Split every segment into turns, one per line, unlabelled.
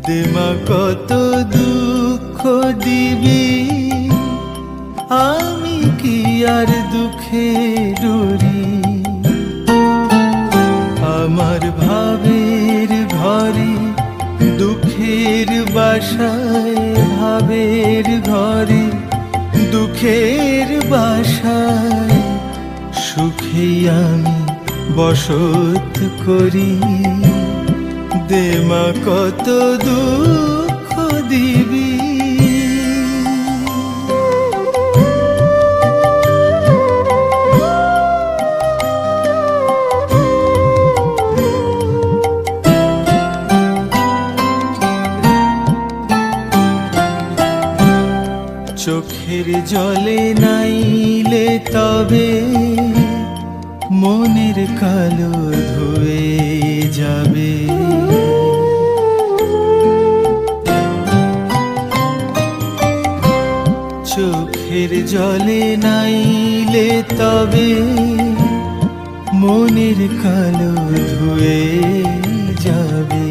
দেমা কত দুঃখ দিবি, আমি কি আর দুঃখে ডরি। আমার ভাবের ঘরে দুঃখের বাসায়, ভাবের ঘরে দুঃখের বাসায় সুখে আমি বসত করি। দেমা কত দুঃখ দিবি। চোখের জলে নাইলে তবে মনের কালো ধুয়ে যাবে। চোখের জলে নাইলে তবে মনের কালো ধুয়ে যাবে।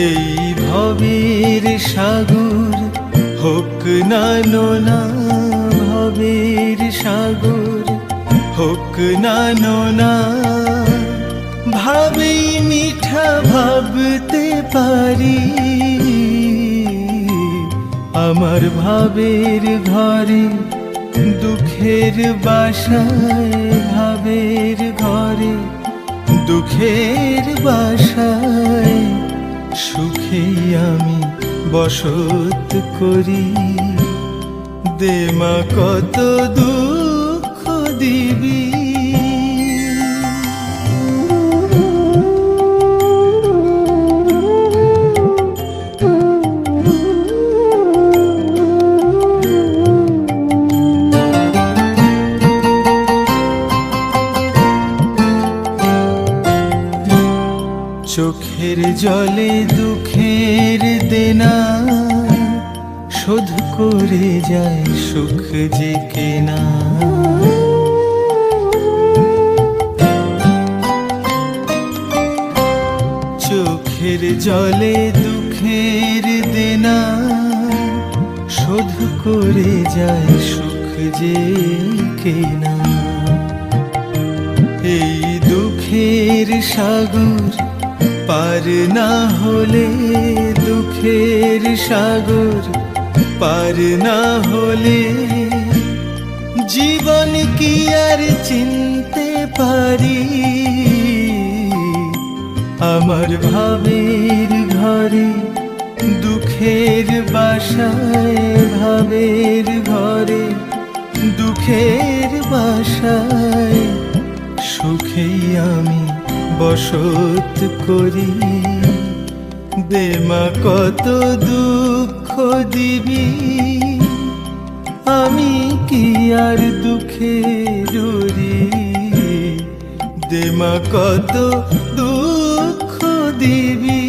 এই ভবের সাগর হোক না নোনা, ভবের সাগর হোক না নোনা, ভাবেই মিঠা ভাবতে পারি। আমার ভাবের ঘরে দুঃখের বাসায়, ভাবের ঘরে দুঃখের বাসায় সুখে আমি বসত করি। দেমা কত দুঃখ দিবি। চোখের জলে দুঃখের দেনা শোধ করে যায় সুখ যে কেনা। চোখের জলে দুঃখের দেনা শোধ করে যায় সুখ যে কেনা। এই দুঃখের সাগর পার না হলে, দুঃখের সাগর পার না হলে জীবন কি আর চিনতে পারি। আমার ভাবের ঘরে দুঃখের বাসায়, ভাবের ঘরে দুঃখের বাসায় সুখেই আমি বসত করি। দেমা কত দুঃখ দিবি, আমি কি আর দুঃখে ডরি। দেমা কত দুঃখ দিবি।